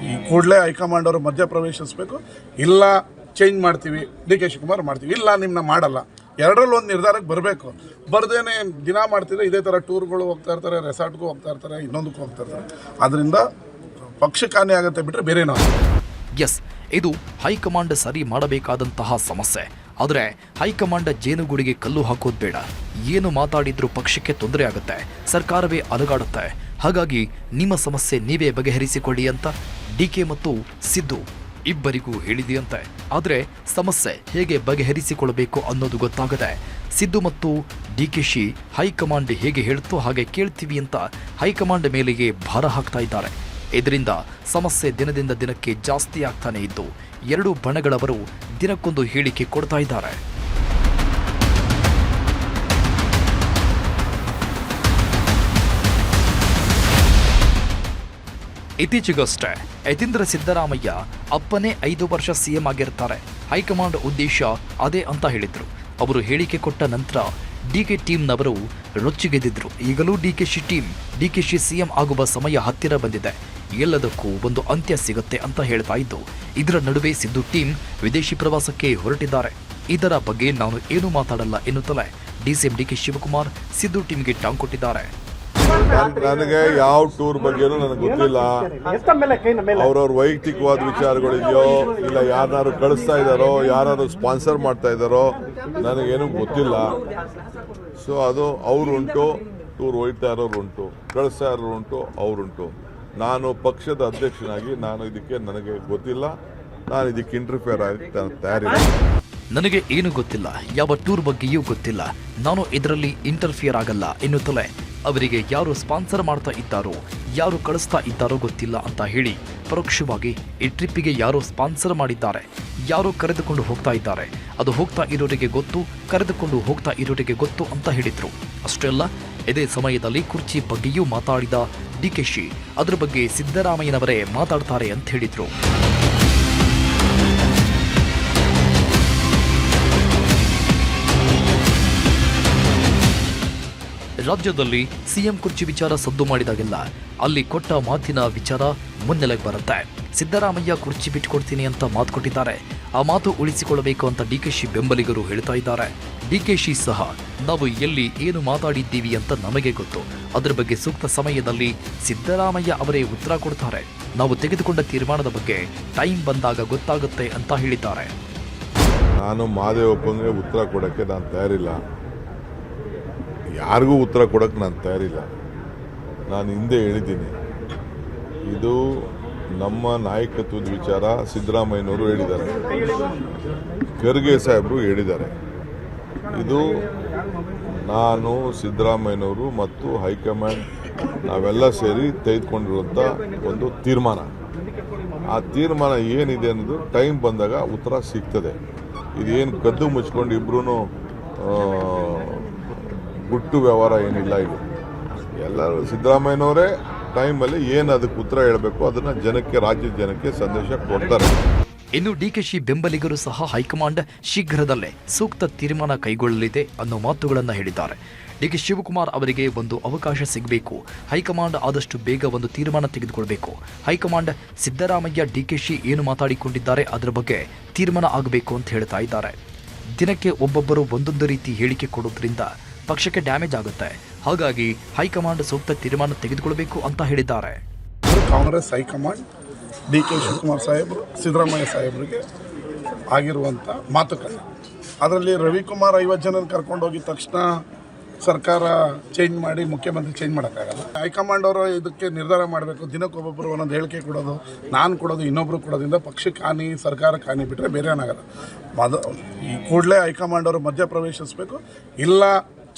ಈ ಕೂಡಲೇ ಹೈಕಮಾಂಡ್ ಅವರು ಮಧ್ಯಪ್ರವೇಶಿಸಬೇಕು. ಇಲ್ಲ ಚೇಂಜ್ ಮಾಡ್ತೀವಿ, ಡಿ.ಕೆ. ಶಿವಕುಮಾರ್ ಮಾಡ್ತೀವಿ, ಇಲ್ಲ ನಿಮ್ಮನ್ನ ಮಾಡಲ್ಲ, ಎರಡರಲ್ಲಿ ಒಂದು ನಿರ್ಧಾರಕ್ಕೆ ಬರಬೇಕು. ಬರ್ದೇನೆ ದಿನ ಮಾಡ್ತಿದ್ರೆ ಇದೇ ಥರ ಟೂರ್ಗಳು ಹೋಗ್ತಾ ಇರ್ತಾರೆ, ರೆಸಾರ್ಟ್ಗೂ ಹೋಗ್ತಾ ಇರ್ತಾರೆ, ಇನ್ನೊಂದಕ್ಕೂ ಹೋಗ್ತಾ ಇರ್ತಾರೆ. ಅದರಿಂದ ಪಕ್ಷಕ್ಕೆ ಹಾನಿ ಆಗುತ್ತೆ ಬಿಟ್ಟರೆ ಬೇರೆ ನಾವು. ಎಸ್, ಇದು ಹೈಕಮಾಂಡ್ ಸರಿ ಮಾಡಬೇಕಾದಂತಹ ಸಮಸ್ಯೆ. ಆದರೆ ಹೈಕಮಾಂಡ್ ಜೇನುಗೂಡಿಗೆ ಕಲ್ಲು ಹಾಕೋದು ಬೇಡ. ಏನು ಮಾತಾಡಿದ್ರೂ ಪಕ್ಷಕ್ಕೆ ತೊಂದರೆ ಆಗುತ್ತೆ, ಸರ್ಕಾರವೇ ಅಲುಗಾಡುತ್ತೆ. ಹಾಗಾಗಿ ನಿಮ್ಮ ಸಮಸ್ಯೆ ನೀವೇ ಬಗೆಹರಿಸಿಕೊಳ್ಳಿ ಅಂತ ಡಿಕೆ ಮತ್ತು ಸಿದ್ದು ಇಬ್ಬರಿಗೂ ಹೇಳಿದೆಯಂತೆ. ಆದರೆ ಸಮಸ್ಯೆ ಹೇಗೆ ಬಗೆಹರಿಸಿಕೊಳ್ಳಬೇಕು ಅನ್ನೋದು ಗೊತ್ತಾಗದೆ ಸಿದ್ದು ಮತ್ತು ಡಿಕೆಶಿ ಹೈಕಮಾಂಡ್ ಹೇಗೆ ಹೇಳುತ್ತೋ ಹಾಗೆ ಕೇಳ್ತೀವಿ ಅಂತ ಹೈಕಮಾಂಡ್ ಮೇಲೆಯೇ ಭಾರ ಹಾಕ್ತಾ ಇದ್ದಾರೆ. ಇದರಿಂದ ಸಮಸ್ಯೆ ದಿನದಿಂದ ದಿನಕ್ಕೆ ಜಾಸ್ತಿ ಆಗ್ತಾನೆ ಇದ್ದು ಎರಡೂ ಬಣಗಳವರು ದಿನಕ್ಕೊಂದು ಹೇಳಿಕೆ ಕೊಡ್ತಾ ಇದ್ದಾರೆ. ಇತ್ತೀಚೆಗಷ್ಟೇ ಯತೀಂದ್ರ ಸಿದ್ದರಾಮಯ್ಯ ಅಪ್ಪನೇ 5 ವರ್ಷ ಸಿಎಂ ಆಗಿರ್ತಾರೆ, ಹೈಕಮಾಂಡ್ ಉದ್ದೇಶ ಅದೇ ಅಂತ ಹೇಳಿದ್ರು. ಅವರು ಹೇಳಿಕೆ ಕೊಟ್ಟ ನಂತರ ಡಿಕೆ ಟೀಮ್ನವರು ರೊಚ್ಚಿಗೆದ್ದಿದ್ರು. ಈಗಲೂ ಡಿಕೆಶಿ ಟೀಮ್ ಡಿಕೆಶಿ ಸಿಎಂ ಆಗುವ ಸಮಯ ಹತ್ತಿರ ಬಂದಿದೆ, ಎಲ್ಲದಕ್ಕೂ ಒಂದು ಅಂತ್ಯ ಸಿಗುತ್ತೆ ಅಂತ ಹೇಳ್ತಾ ಇದ್ದು, ಇದರ ನಡುವೆ ಸಿದ್ದು ಟೀಮ್ ವಿದೇಶಿ ಪ್ರವಾಸಕ್ಕೆ ಹೊರಟಿದ್ದಾರೆ. ಇದರ ಬಗ್ಗೆ ನಾನು ಏನು ಮಾತಾಡಲ್ಲ ಎನ್ನುತ್ತಲೇ ಡಿಸಿಎಂ ಡಿ.ಕೆ. ಶಿವಕುಮಾರ್ ಸಿದ್ದು ಟೀಮ್ಗೆ ಟಾಂಗ್ ಕೊಟ್ಟಿದ್ದಾರೆ. ನನಗೆ ಯಾವ ಟೂರ್ ಬಗ್ಗೆನೂ ನನಗೆ ಗೊತ್ತಿಲ್ಲ. ಅವ್ರವ್ರ ವೈಯಕ್ತಿಕವಾದ ವಿಚಾರಗಳಿದೆಯೋ ಇಲ್ಲ ಯಾರನ್ನಾರು ಕಳಿಸ್ತಾ ಇದ್ದಾರೋ, ಯಾರು ಸ್ಪಾನ್ಸರ್ ಮಾಡ್ತಾ ಇದ್ದಾರೋ ನನಗೇನು ಗೊತ್ತಿಲ್ಲ. ಸೊ ಅದು ಅವ್ರುಂಟು, ಟೂರ್ ಹೋಯ್ತಾ ಇರೋರು ಉಂಟು, ಕಳಿಸ್ತಾ ಇರೋರು ಉಂಟು, ಅವರುಂಟು. ನಾನು ಪಕ್ಷದ ಅಧ್ಯಕ್ಷನಾಗಿ ನಾನು ಇದಕ್ಕೆ ನನಗೆ ಗೊತ್ತಿಲ್ಲ, ನಾನು ಇದಕ್ಕೆ ಇಂಟರ್ಫಿಯರ್ ಆಗಿ ತಯಾರಿಲ್ಲ. ನನಗೆ ಏನು ಗೊತ್ತಿಲ್ಲ, ಯಾವ ಟೂರ್ ಬಗ್ಗೆಯೂ ಗೊತ್ತಿಲ್ಲ, ನಾನು ಇದರಲ್ಲಿ ಇಂಟರ್ಫಿಯರ್ ಆಗಲ್ಲ ಎನ್ನುತ್ತಲೇ ಅವರಿಗೆ ಯಾರು ಸ್ಪಾನ್ಸರ್ ಮಾಡ್ತಾ ಇದ್ದಾರೋ, ಯಾರು ಕಳಿಸ್ತಾ ಇದ್ದಾರೋ ಗೊತ್ತಿಲ್ಲ ಅಂತ ಹೇಳಿ ಪರೋಕ್ಷವಾಗಿ ಈ ಟ್ರಿಪ್ಪಿಗೆ ಯಾರೋ ಸ್ಪಾನ್ಸರ್ ಮಾಡಿದ್ದಾರೆ, ಯಾರೋ ಕರೆದುಕೊಂಡು ಹೋಗ್ತಾ ಇದ್ದಾರೆ, ಅದು ಹೋಗ್ತಾ ಇರೋರಿಗೆ ಗೊತ್ತು, ಕರೆದುಕೊಂಡು ಹೋಗ್ತಾ ಇರೋರಿಗೆ ಗೊತ್ತು ಅಂತ ಹೇಳಿದ್ರು. ಅಷ್ಟೇ ಅಲ್ಲ, ಇದೇ ಸಮಯದಲ್ಲಿ ಕುರ್ಚಿ ಬಗ್ಗೆಯೂ ಮಾತಾಡಿದ ಡಿಕೆಶಿ ಅದರ ಬಗ್ಗೆ ಸಿದ್ದರಾಮಯ್ಯನವರೇ ಮಾತಾಡ್ತಾರೆ ಅಂತ ಹೇಳಿದ್ರು. ರಾಜ್ಯದಲ್ಲಿ ಸಿಎಂ ಕುರ್ಚಿ ವಿಚಾರ ಸದ್ದು ಮಾಡಿದಾಗೆಲ್ಲ ಅಲ್ಲಿ ಕೊಟ್ಟ ಮಾತಿನ ವಿಚಾರ ಮುನ್ನೆಲೆಗೆ ಬರುತ್ತೆ. ಸಿದ್ದರಾಮಯ್ಯ ಕುರ್ಚಿ ಬಿಟ್ಟುಕೊಡ್ತೀನಿ ಅಂತ ಮಾತು ಕೊಟ್ಟಿದ್ದಾರೆ. ಆ ಮಾತು ಉಳಿಸಿಕೊಳ್ಳಬೇಕು ಅಂತ ಡಿಕೆಶಿ ಬೆಂಬಲಿಗರು ಹೇಳ್ತಾ ಇದ್ದಾರೆ. ಡಿಕೆಶಿ ಸಹ ನಾವು ಎಲ್ಲಿ ಏನು ಮಾತಾಡಿದ್ದೀವಿ ಅಂತ ನಮಗೆ ಗೊತ್ತು, ಅದರ ಬಗ್ಗೆ ಸೂಕ್ತ ಸಮಯದಲ್ಲಿ ಸಿದ್ದರಾಮಯ್ಯ ಅವರೇ ಉತ್ತರ ಕೊಡ್ತಾರೆ. ನಾವು ತೆಗೆದುಕೊಂಡ ತೀರ್ಮಾನದ ಬಗ್ಗೆ ಟೈಮ್ ಬಂದಾಗ ಗೊತ್ತಾಗುತ್ತೆ ಅಂತ ಹೇಳಿದ್ದಾರೆ. ನಾನು ಮಹದೇವಪ್ಪನಿಗೆ ಉತ್ತರ ಕೊಡೋಕ್ಕೆ ನಾನು ತಯಾರಿಲ್ಲ, ಯಾರಿಗೂ ಉತ್ತರ ಕೊಡೋಕ್ಕೆ ನಾನು ತಯಾರಿಲ್ಲ. ನಾನು ಹಿಂದೆ ಹೇಳಿದ್ದೀನಿ, ಇದು ನಮ್ಮ ನಾಯಕತ್ವದ ವಿಚಾರ. ಸಿದ್ದರಾಮಯ್ಯನವರು ಹೇಳಿದ್ದಾರೆ, ಖರ್ಗೆ ಸಾಹೇಬರು ಹೇಳಿದ್ದಾರೆ. ಇದು ನಾನು, ಸಿದ್ದರಾಮಯ್ಯನವರು ಮತ್ತು ಹೈಕಮಾಂಡ್ ನಾವೆಲ್ಲ ಸೇರಿ ತೆಗೆದುಕೊಂಡಿರುವಂಥ ಒಂದು ತೀರ್ಮಾನ. ಆ ತೀರ್ಮಾನ ಏನಿದೆ ಅನ್ನೋದು ಟೈಮ್ ಬಂದಾಗ ಉತ್ತರ ಸಿಗ್ತದೆ. ಇದೇನು ಕದ್ದು ಮುಚ್ಕೊಂಡು ಇಬ್ಬರೂ ಗುಟ್ಟು ವ್ಯವಹಾರ ಏನಿಲ್ಲ. ಇದು ಎಲ್ಲರೂ ಸಿದ್ದರಾಮಯ್ಯನವರೇ ಟೈಮಲ್ಲಿ ಏನು ಅದಕ್ಕೆ ಉತ್ತರ ಹೇಳಬೇಕು ಅದನ್ನು ಜನಕ್ಕೆ, ರಾಜ್ಯದ ಜನಕ್ಕೆ ಸಂದೇಶ ಕೊಡ್ತಾರೆ. ಇನ್ನು ಡಿಕೆಶಿ ಬೆಂಬಲಿಗರು ಸಹ ಹೈಕಮಾಂಡ್ ಶೀಘ್ರದಲ್ಲೇ ಸೂಕ್ತ ತೀರ್ಮಾನ ಕೈಗೊಳ್ಳಲಿದೆ ಅನ್ನೋ ಮಾತುಗಳನ್ನು ಹೇಳಿದ್ದಾರೆ. ಡಿಕೆ ಶಿವಕುಮಾರ್ ಅವರಿಗೆ ಒಂದು ಅವಕಾಶ ಸಿಗಬೇಕು, ಹೈಕಮಾಂಡ್ ಆದಷ್ಟು ಬೇಗ ಒಂದು ತೀರ್ಮಾನ ತೆಗೆದುಕೊಳ್ಬೇಕು. ಹೈಕಮಾಂಡ್ ಸಿದ್ದರಾಮಯ್ಯ ಡಿಕೆಶಿ ಏನು ಮಾತಾಡಿಕೊಂಡಿದ್ದಾರೆ ಅದರ ಬಗ್ಗೆ ತೀರ್ಮಾನ ಆಗಬೇಕು ಅಂತ ಹೇಳ್ತಾ ಇದ್ದಾರೆ. ದಿನಕ್ಕೆ ಒಬ್ಬೊಬ್ಬರು ಒಂದೊಂದು ರೀತಿ ಹೇಳಿಕೆ ಕೊಡೋದ್ರಿಂದ ಪಕ್ಷಕ್ಕೆ ಡ್ಯಾಮೇಜ್ ಆಗುತ್ತೆ. ಹಾಗಾಗಿ ಹೈಕಮಾಂಡ್ ಸೂಕ್ತ ತೀರ್ಮಾನ ತೆಗೆದುಕೊಳ್ಬೇಕು ಅಂತ ಹೇಳಿದ್ದಾರೆ. ಕಾಂಗ್ರೆಸ್ ಹೈಕಮಾಂಡ್ ಡಿ.ಕೆ. ಶಿವಕುಮಾರ್ ಸಾಹೇಬರು, ಸಿದ್ದರಾಮಯ್ಯ ಸಾಹೇಬರಿಗೆ ಆಗಿರುವಂಥ ಮಾತುಕತೆ, ಅದರಲ್ಲಿ ರವಿಕುಮಾರ್ 50 ಜನ ಕರ್ಕೊಂಡು ಹೋಗಿದ ತಕ್ಷಣ ಸರ್ಕಾರ ಚೇಂಜ್ ಮಾಡಿ ಮುಖ್ಯಮಂತ್ರಿ ಚೇಂಜ್ ಮಾಡೋಕ್ಕಾಗಲ್ಲ. ಹೈಕಮಾಂಡ್ ಅವರು ಇದಕ್ಕೆ ನಿರ್ಧಾರ ಮಾಡಬೇಕು. ದಿನಕ್ಕೊಬ್ಬೊಬ್ಬರು ಒಂದೊಂದು ಹೇಳಿಕೆ ಕೊಡೋದು, ನಾನು ಕೊಡೋದು, ಇನ್ನೊಬ್ಬರು ಕೊಡೋದ್ರಿಂದ ಪಕ್ಷಕ್ಕೆ ಹಾನಿ, ಸರ್ಕಾರಕ್ಕೆ ಹಾನಿ ಬಿಟ್ಟರೆ ಬೇರೆ ಏನಾಗಲ್ಲ. ಈ ಕೂಡಲೇ ಹೈಕಮಾಂಡ್ ಅವರು ಮಧ್ಯಪ್ರವೇಶಿಸಬೇಕು. ಇಲ್ಲ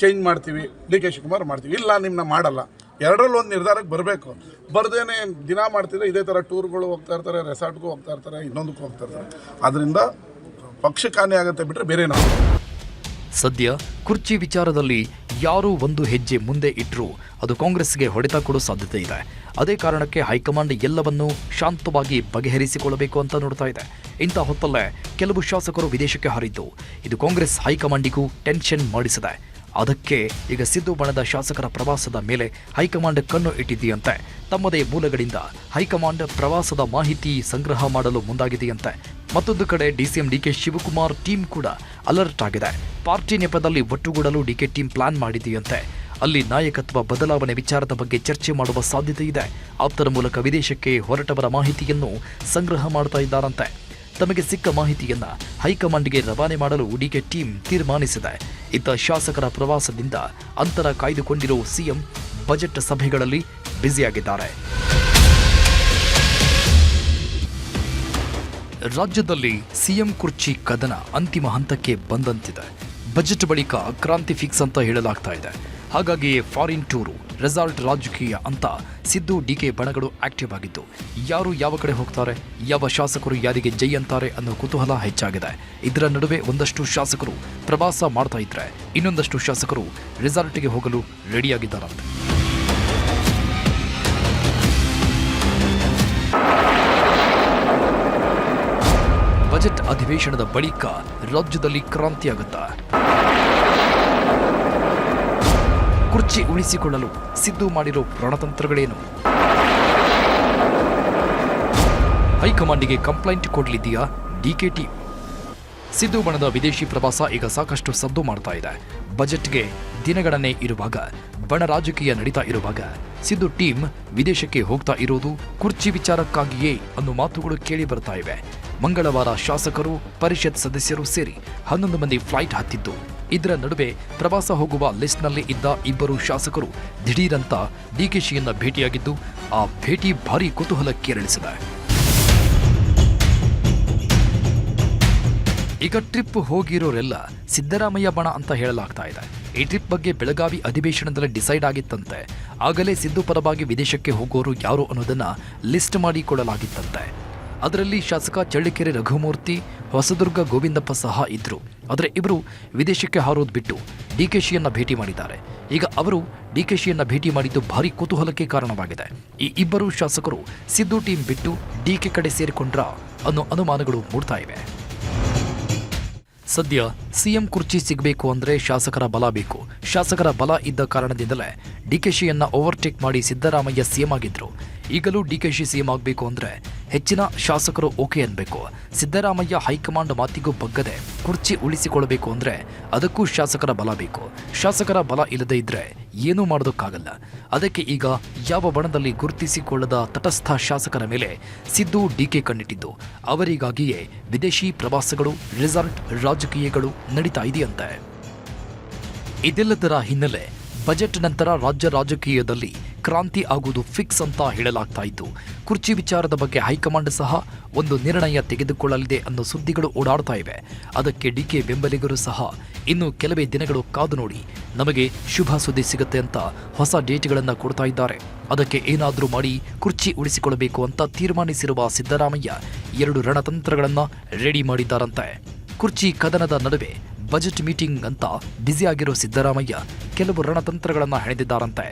ಚೇಂಜ್ ಮಾಡ್ತೀವಿ, ಡಿ.ಕೆ. ಶಿವಕುಮಾರ್ ಮಾಡ್ತೀವಿ, ಇಲ್ಲ ನಿಮ್ಮನ್ನ ಮಾಡಲ್ಲ, ಎರಡರಲ್ಲಿ ಒಂದು ನಿರ್ಧಾರಕ್ಕೆ ಬರಬೇಕು. ಬರ್ದೇನೆ ದಿನ ಮಾಡ್ತಿದ್ರೆ ಇದೇ ಥರ ಟೂರ್ಗಳು ಹೋಗ್ತಾ ಇರ್ತಾರೆ, ರೆಸಾರ್ಟ್ಗೂ ಹೋಗ್ತಾ ಇರ್ತಾರೆ, ಇನ್ನೊಂದಕ್ಕೂ ಹೋಗ್ತಾ ಇರ್ತಾರೆ. ಅದರಿಂದ ಪಕ್ಷಕ್ಕೆ ಹಾನಿ ಆಗುತ್ತೆ ಬಿಟ್ಟರೆ ಬೇರೆ ನಾವು. ಸದ್ಯ ಕುರ್ಚಿ ವಿಚಾರದಲ್ಲಿ ಯಾರೂ ಒಂದು ಹೆಜ್ಜೆ ಮುಂದೆ ಇಟ್ಟರೂ ಅದು ಕಾಂಗ್ರೆಸ್ಗೆ ಹೊಡೆತ ಕೊಡೋ ಸಾಧ್ಯತೆ ಇದೆ. ಅದೇ ಕಾರಣಕ್ಕೆ ಹೈಕಮಾಂಡ್ ಎಲ್ಲವನ್ನೂ ಶಾಂತವಾಗಿ ಬಗೆಹರಿಸಿಕೊಳ್ಳಬೇಕು ಅಂತ ನೋಡ್ತಾ ಇದೆ. ಇಂಥ ಹೊತ್ತಲ್ಲೇ ಕೆಲವು ಶಾಸಕರು ವಿದೇಶಕ್ಕೆ ಹಾರಿದ್ದು ಇದು ಕಾಂಗ್ರೆಸ್ ಹೈಕಮಾಂಡಿಗೂ ಟೆನ್ಷನ್ ಮಾಡಿಸಿದೆ. ಅದಕ್ಕೆ ಈಗ ಸಿದ್ದು ಬಣದ ಶಾಸಕರ ಪ್ರವಾಸದ ಮೇಲೆ ಹೈಕಮಾಂಡ್ ಕಣ್ಣು ಇಟ್ಟಿದೆಯಂತೆ. ತಮ್ಮದೇ ಮೂಲಗಳಿಂದ ಹೈಕಮಾಂಡ್ ಪ್ರವಾಸದ ಮಾಹಿತಿ ಸಂಗ್ರಹ ಮಾಡಲು ಮುಂದಾಗಿದೆಯಂತೆ. ಮತ್ತೊಂದು ಕಡೆ ಡಿಸಿಎಂ ಡಿಕೆ ಶಿವಕುಮಾರ್ ಟೀಮ್ ಕೂಡ ಅಲರ್ಟ್ ಆಗಿದೆ. ಪಾರ್ಟಿ ನೆಪದಲ್ಲಿ ಒಟ್ಟುಗೂಡಲು ಡಿಕೆ ಟೀಮ್ ಪ್ಲಾನ್ ಮಾಡಿದೆಯಂತೆ. ಅಲ್ಲಿ ನಾಯಕತ್ವ ಬದಲಾವಣೆ ವಿಚಾರದ ಬಗ್ಗೆ ಚರ್ಚೆ ಮಾಡುವ ಸಾಧ್ಯತೆ ಇದೆ. ಆಪ್ತರ ಮೂಲಕ ವಿದೇಶಕ್ಕೆ ಹೊರಟವರ ಮಾಹಿತಿಯನ್ನು ಸಂಗ್ರಹ ಮಾಡ್ತಾ ಇದ್ದಾರಂತೆ. ತಮಗೆ ಸಿಕ್ಕ ಮಾಹಿತಿಯನ್ನ ಹೈಕಮಾಂಡ್ಗೆ ರವಾನೆ ಮಾಡಲು ಡಿಕೆ ಟೀಮ್ ತೀರ್ಮಾನಿಸಿದೆ. ಇತ್ತ ಶಾಸಕರ ಪ್ರವಾಸದಿಂದ ಅಂತರ ಕಾಯ್ದುಕೊಂಡಿರೋ ಸಿಎಂ ಬಜೆಟ್ ಸಭೆಗಳಲ್ಲಿ ಬ್ಯುಸಿಯಾಗಿದ್ದಾರೆ. ರಾಜ್ಯದಲ್ಲಿ ಸಿಎಂ ಕುರ್ಚಿ ಕದನ ಅಂತಿಮ ಹಂತಕ್ಕೆ ಬಂದಂತಿದೆ. ಬಜೆಟ್ ಬಳಿಕ ಕ್ರಾಂತಿ ಫಿಕ್ಸ್ ಅಂತ ಹೇಳಲಾಗ್ತಾ ಇದೆ. ಹಾಗಾಗಿಯೇ ಫಾರಿನ್ ಟೂರು, ರೆಸಾರ್ಟ್ ರಾಜಕೀಯ ಅಂತ ಸಿದ್ದು ಡಿಕೆ ಬಣಗಳು ಆಕ್ಟಿವ್ ಆಗಿದ್ದು ಯಾರು ಯಾವ ಕಡೆ ಹೋಗ್ತಾರೆ, ಯಾವ ಶಾಸಕರು ಯಾರಿಗೆ ಜೈ ಅಂತಾರೆ ಅನ್ನೋ ಕುತೂಹಲ ಹೆಚ್ಚಾಗಿದೆ. ಇದರ ನಡುವೆ ಒಂದಷ್ಟು ಶಾಸಕರು ಪ್ರವಾಸ ಮಾಡ್ತಾ ಇದ್ರೆ ಇನ್ನೊಂದಷ್ಟು ಶಾಸಕರು ರೆಸಾರ್ಟ್ಗೆ ಹೋಗಲು ರೆಡಿಯಾಗಿದ್ದಾರಂತೆ. ಬಜೆಟ್ ಅಧಿವೇಶನದ ಬಳಿಕ ರಾಜ್ಯದಲ್ಲಿ ಕ್ರಾಂತಿಯಾಗುತ್ತಾ? ಕುರ್ಚಿ ಉಳಿಸಿಕೊಳ್ಳಲು ಸಿದ್ದು ಮಾಡಿರೋ ರಣತಂತ್ರಗಳೇನು? ಹೈಕಮಾಂಡಿಗೆ ಕಂಪ್ಲೇಂಟ್ ಕೊಡಲಿದೆಯಾ ಡಿಕೆ ಟೀಮ್? ಸಿದ್ದು ಬಣದ ವಿದೇಶಿ ಪ್ರವಾಸ ಈಗ ಸಾಕಷ್ಟು ಸದ್ದು ಮಾಡ್ತಾ ಇದೆ. ಬಜೆಟ್ಗೆ ದಿನಗಣನೆ ಇರುವಾಗ, ಬಣ ರಾಜಕೀಯ ನಡೀತಾ ಇರುವಾಗ ಸಿದ್ದು ಟೀಮ್ ವಿದೇಶಕ್ಕೆ ಹೋಗ್ತಾ ಇರೋದು ಕುರ್ಚಿ ವಿಚಾರಕ್ಕಾಗಿಯೇ ಅನ್ನೋ ಮಾತುಗಳು ಕೇಳಿ ಬರ್ತಾ ಇವೆ. ಮಂಗಳವಾರ ಶಾಸಕರು, ಪರಿಷತ್ ಸದಸ್ಯರು ಸೇರಿ 11 ಮಂದಿ ಫ್ಲೈಟ್ ಹತ್ತಿದ್ದು, ಇದರ ನಡುವೆ ಪ್ರವಾಸ ಹೋಗುವ ಲಿಸ್ಟ್ನಲ್ಲಿ ಇದ್ದ 2 ಶಾಸಕರು ದಿಢೀರಂತ ಡಿಕೆಶಿಯನ್ನ ಭೇಟಿಯಾಗಿದ್ದು ಆ ಭೇಟಿ ಭಾರೀ ಕುತೂಹಲ ಕೆರಳಿಸಿದೆ. ಈಗ ಟ್ರಿಪ್ ಹೋಗಿರೋರೆಲ್ಲ ಸಿದ್ದರಾಮಯ್ಯ ಬಣ ಅಂತ ಹೇಳಲಾಗ್ತಾ ಇದೆ. ಈ ಟ್ರಿಪ್ ಬಗ್ಗೆ ಬೆಳಗಾವಿ ಅಧಿವೇಶನದಲ್ಲಿ ಡಿಸೈಡ್ ಆಗಿತ್ತಂತೆ. ಆಗಲೇ ಸಿದ್ದು ಪರವಾಗಿ ವಿದೇಶಕ್ಕೆ ಹೋಗೋರು ಯಾರು ಅನ್ನೋದನ್ನ ಲಿಸ್ಟ್ ಮಾಡಿಕೊಳ್ಳಲಾಗಿತ್ತಂತೆ. ಅದರಲ್ಲಿ ಶಾಸಕ ಚಳ್ಳಕೆರೆ ರಘುಮೂರ್ತಿ, ಹೊಸದುರ್ಗ ಗೋವಿಂದಪ್ಪ ಸಹ ಇದ್ರು. ಆದರೆ ಇವರು ವಿದೇಶಕ್ಕೆ ಹಾರೋದು ಬಿಟ್ಟು ಡಿಕೆಶಿಯನ್ನ ಭೇಟಿ ಮಾಡಿದ್ದಾರೆ. ಈಗ ಅವರು ಡಿಕೆಶಿಯನ್ನ ಭೇಟಿ ಮಾಡಿದ್ದು ಭಾರಿ ಕುತೂಹಲಕ್ಕೆ ಕಾರಣವಾಗಿದೆ. ಈ ಇಬ್ಬರು ಶಾಸಕರು ಸಿದ್ದು ಟೀಮ್ ಬಿಟ್ಟು ಡಿಕೆ ಕಡೆ ಸೇರಿಕೊಂಡ್ರಾ ಅನ್ನೋ ಅನುಮಾನಗಳು ಮೂಡ್ತಾ ಇವೆ. ಸದ್ಯ ಸಿಎಂ ಕುರ್ಚಿ ಸಿಗಬೇಕು ಅಂದ್ರೆ ಶಾಸಕರ ಬಲ ಬೇಕು. ಶಾಸಕರ ಬಲ ಇದ್ದ ಕಾರಣದಿಂದಲೇ ಡಿಕೆಶಿಯನ್ನ ಓವರ್ಟೇಕ್ ಮಾಡಿ ಸಿದ್ದರಾಮಯ್ಯ ಸಿಎಂ ಆಗಿದ್ರು. ಈಗಲೂ ಡಿಕೆಶಿ ಸಿಎಂ ಆಗಬೇಕು ಅಂದ್ರೆ ಹೆಚ್ಚಿನ ಶಾಸಕರು ಓಕೆ ಅನ್ಬೇಕು. ಸಿದ್ದರಾಮಯ್ಯ ಹೈಕಮಾಂಡ್ ಮಾತಿಗೂ ಬಗ್ಗದೆ ಕುರ್ಚಿ ಉಳಿಸಿಕೊಳ್ಳಬೇಕು ಅಂದ್ರೆ ಅದಕ್ಕೂ ಶಾಸಕರ ಬಲ ಬೇಕು. ಶಾಸಕರ ಬಲ ಇಲ್ಲದೇ ಇದ್ರೆ ಏನೂ ಮಾಡೋದಕ್ಕಾಗಲ್ಲ. ಅದಕ್ಕೆ ಈಗ ಯಾವ ಬಣದಲ್ಲಿ ಗುರುತಿಸಿಕೊಳ್ಳದ ತಟಸ್ಥ ಶಾಸಕರ ಮೇಲೆ ಸಿದ್ದು ಡಿಕೆ ಕಣ್ಣಿಟ್ಟಿದ್ದು. ಅವರಿಗಾಗಿಯೇ ವಿದೇಶಿ ಪ್ರವಾಸಗಳು, ರೆಸಾರ್ಟ್ ರಾಜಕೀಯಗಳು ನಡೀತಾ ಇದೆಯಂತೆ. ಇದೆಲ್ಲದರ ಹಿನ್ನೆಲೆ ಬಜೆಟ್ ನಂತರ ರಾಜ್ಯ ರಾಜಕೀಯದಲ್ಲಿ ಕ್ರಾಂತಿ ಆಗುವುದು ಫಿಕ್ಸ್ ಅಂತ ಹೇಳಲಾಗ್ತಾ ಇತ್ತು. ಕುರ್ಚಿ ವಿಚಾರದ ಬಗ್ಗೆ ಹೈಕಮಾಂಡ್ ಸಹ ಒಂದು ನಿರ್ಣಯ ತೆಗೆದುಕೊಳ್ಳಲಿದೆ ಅನ್ನೋ ಸುದ್ದಿಗಳು ಓಡಾಡ್ತಾ ಇವೆ. ಅದಕ್ಕೆ ಡಿಕೆ ಬೆಂಬಲಿಗರು ಸಹ ಇನ್ನು ಕೆಲವೇ ದಿನಗಳು ಕಾದು ನೋಡಿ, ನಮಗೆ ಶುಭ ಸುದ್ದಿ ಸಿಗುತ್ತೆ ಅಂತ ಹೊಸ ಡೇಟ್ಗಳನ್ನು ಕೊಡ್ತಾ ಇದ್ದಾರೆ. ಅದಕ್ಕೆ ಏನಾದರೂ ಮಾಡಿ ಕುರ್ಚಿ ಉಳಿಸಿಕೊಳ್ಳಬೇಕು ಅಂತ ತೀರ್ಮಾನಿಸಿರುವ ಸಿದ್ದರಾಮಯ್ಯ 2 ರಣತಂತ್ರಗಳನ್ನು ರೆಡಿ ಮಾಡಿದ್ದಾರಂತೆ. ಕುರ್ಚಿ ಕದನದ ನಡುವೆ ಬಜೆಟ್ ಮೀಟಿಂಗ್ ಅಂತ ಬ್ಯುಸಿಯಾಗಿರೋ ಸಿದ್ದರಾಮಯ್ಯ ಕೆಲವು ರಣತಂತ್ರಗಳನ್ನು ಹೆಣೆದಿದ್ದಾರಂತೆ.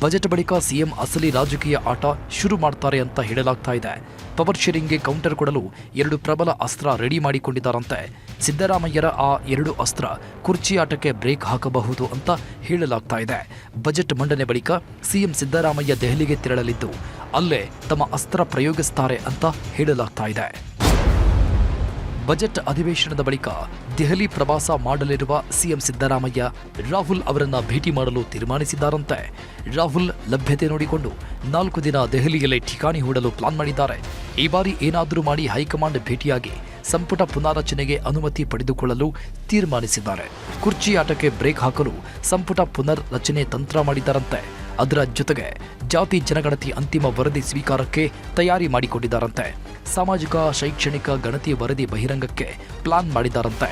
ಬಜೆಟ್ ಬಳಿಕ ಸಿಎಂ ಅಸಲಿ ರಾಜಕೀಯ ಆಟ ಶುರು ಮಾಡ್ತಾರೆ ಅಂತ ಹೇಳಲಾಗ್ತಾ ಇದೆ. ಪವರ್ ಶೇರಿಂಗ್ಗೆ ಕೌಂಟರ್ ಕೊಡಲು 2 ಪ್ರಬಲ ಅಸ್ತ್ರ ರೆಡಿ ಮಾಡಿಕೊಂಡಿದ್ದಾರಂತೆ. ಸಿದ್ದರಾಮಯ್ಯರ ಆ 2 ಅಸ್ತ್ರ ಕುರ್ಚಿ ಆಟಕ್ಕೆ ಬ್ರೇಕ್ ಹಾಕಬಹುದು ಅಂತ ಹೇಳಲಾಗ್ತಾ ಇದೆ. ಬಜೆಟ್ ಮಂಡನೆ ಬಳಿಕ ಸಿಎಂ ಸಿದ್ದರಾಮಯ್ಯ ದೆಹಲಿಗೆ ತೆರಳಲಿದ್ದು ಅಲ್ಲೇ ತಮ್ಮ ಅಸ್ತ್ರ ಪ್ರಯೋಗಿಸುತ್ತಾರೆ ಅಂತ ಹೇಳಲಾಗ್ತಾ ಇದೆ. ಬಜೆಟ್ ಅಧಿವೇಶನದ ಬಳಿಕ ದೆಹಲಿ ಪ್ರವಾಸ ಮಾಡಲಿರುವ ಸಿಎಂ ಸಿದ್ದರಾಮಯ್ಯ ರಾಹುಲ್ ಅವರನ್ನ ಭೇಟಿ ಮಾಡಲು ತೀರ್ಮಾನಿಸಿದ್ದಾರಂತೆ. ರಾಹುಲ್ ಲಭ್ಯತೆ ನೋಡಿಕೊಂಡು 4 ದಿನ ದೆಹಲಿಯಲ್ಲೇ ಠಿಕಾಣಿ ಹೂಡಲು ಪ್ಲಾನ್ ಮಾಡಿದ್ದಾರೆ. ಈ ಬಾರಿ ಏನಾದರೂ ಮಾಡಿ ಹೈಕಮಾಂಡ್ ಭೇಟಿಯಾಗಿ ಸಂಪುಟ ಪುನಾರಚನೆಗೆ ಅನುಮತಿ ಪಡೆದುಕೊಳ್ಳಲು ತೀರ್ಮಾನಿಸಿದ್ದಾರೆ. ಕುರ್ಚಿ ಆಟಕ್ಕೆ ಬ್ರೇಕ್ ಹಾಕಲು ಸಂಪುಟ ಪುನರ್ ರಚನೆ ತಂತ್ರ ಮಾಡಿದ್ದಾರಂತೆ. ಅದರ ಜೊತೆಗೆ ಜಾತಿ ಜನಗಣತಿ ಅಂತಿಮ ವರದಿ ಸ್ವೀಕಾರಕ್ಕೆ ತಯಾರಿ ಮಾಡಿಕೊಂಡಿದ್ದಾರಂತೆ. ಸಾಮಾಜಿಕ ಶೈಕ್ಷಣಿಕ ಗಣತಿ ವರದಿ ಬಹಿರಂಗಕ್ಕೆ ಪ್ಲಾನ್ ಮಾಡಿದ್ದಾರಂತೆ.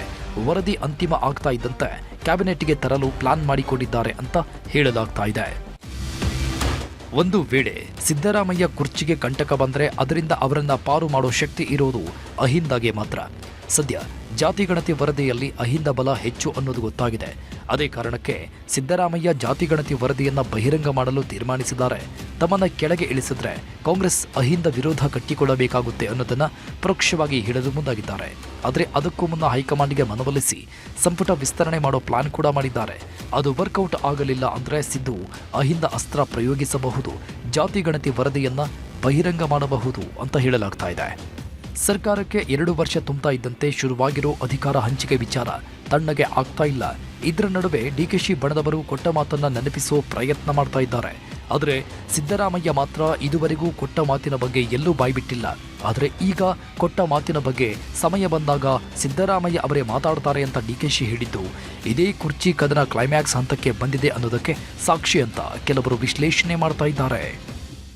ವರದಿ ಅಂತಿಮ ಆಗ್ತಾ ಇದ್ದಂತೆ ಕ್ಯಾಬಿನೆಟ್ಗೆ ತರಲು ಪ್ಲಾನ್ ಮಾಡಿಕೊಂಡಿದ್ದಾರೆ ಅಂತ ಹೇಳಲಾಗ್ತಾ ಇದೆ. ಒಂದು ವೇಳೆ ಸಿದ್ದರಾಮಯ್ಯ ಕುರ್ಚಿಗೆ ಕಂಟಕ ಬಂದರೆ ಅದರಿಂದ ಅವರನ್ನ ಪಾರು ಮಾಡೋ ಶಕ್ತಿ ಇರೋದು ಅಹಿಂದಾಗೆ ಮಾತ್ರ. ಸದ್ಯ ಜಾತಿ ಗಣತಿ ವರದಿಯಲ್ಲಿ ಅಹಿಂದ ಬಲ ಹೆಚ್ಚು ಅನ್ನೋದು ಗೊತ್ತಾಗಿದೆ. ಅದೇ ಕಾರಣಕ್ಕೆ ಸಿದ್ದರಾಮಯ್ಯ ಜಾತಿ ಗಣತಿ ವರದಿಯನ್ನ ಬಹಿರಂಗ ಮಾಡಲು ತೀರ್ಮಾನಿಸಿದ್ದಾರೆ. ತಮ್ಮನ್ನ ಕೆಳಗೆ ಇಳಿಸಿದ್ರೆ ಕಾಂಗ್ರೆಸ್ ಅಹಿಂದ ವಿರೋಧ ಕಟ್ಟಿಕೊಳ್ಳಬೇಕಾಗುತ್ತೆ ಅನ್ನೋದನ್ನ ಪರೋಕ್ಷವಾಗಿ ಹೇಳಲು ಮುಂದಾಗಿದ್ದಾರೆ. ಆದರೆ ಅದಕ್ಕೂ ಮುನ್ನ ಹೈಕಮಾಂಡ್ಗೆ ಮನವೊಲಿಸಿ ಸಂಪುಟ ವಿಸ್ತರಣೆ ಮಾಡೋ ಪ್ಲಾನ್ ಕೂಡ ಮಾಡಿದ್ದಾರೆ. ಅದು ವರ್ಕೌಟ್ ಆಗಲಿಲ್ಲ ಅಂದ್ರೆ ಸಿದ್ದು ಅಹಿಂದ ಅಸ್ತ್ರ ಪ್ರಯೋಗಿಸಬಹುದು, ಜಾತಿ ಗಣತಿ ವರದಿಯನ್ನ ಬಹಿರಂಗ ಮಾಡಬಹುದು ಅಂತ ಹೇಳಲಾಗ್ತಾ ಇದೆ. ಸರ್ಕಾರಕ್ಕೆ 2 ವರ್ಷ ತುಂಬ್ತಾ ಇದ್ದಂತೆ ಶುರುವಾಗಿರೋ ಅಧಿಕಾರ ಹಂಚಿಕೆ ವಿಚಾರ ತಣ್ಣಗೆ ಆಗ್ತಾ ಇಲ್ಲ. ಇದರ ನಡುವೆ ಡಿಕೆಶಿ ಬಣದವರು ಕೊಟ್ಟ ಮಾತನ್ನ ನೆನಪಿಸೋ ಪ್ರಯತ್ನ ಮಾಡ್ತಾ ಇದ್ದಾರೆ. ಆದರೆ ಸಿದ್ದರಾಮಯ್ಯ ಮಾತ್ರ ಇದುವರೆಗೂ ಕೊಟ್ಟ ಮಾತಿನ ಬಗ್ಗೆ ಎಲ್ಲೂ ಬಾಯ್ಬಿಟ್ಟಿಲ್ಲ. ಆದರೆ ಈಗ ಕೊಟ್ಟ ಮಾತಿನ ಬಗ್ಗೆ ಸಮಯ ಬಂದಾಗ ಸಿದ್ದರಾಮಯ್ಯ ಅವರೇ ಮಾತಾಡ್ತಾರೆ ಅಂತ ಡಿಕೆಶಿ ಹೇಳಿದ್ದು ಇದೇ ಕುರ್ಚಿ ಕದನ ಕ್ಲೈಮ್ಯಾಕ್ಸ್ ಹಂತಕ್ಕೆ ಬಂದಿದೆ ಅನ್ನೋದಕ್ಕೆ ಸಾಕ್ಷಿ ಅಂತ ಕೆಲವರು ವಿಶ್ಲೇಷಣೆ ಮಾಡ್ತಾ ಇದ್ದಾರೆ.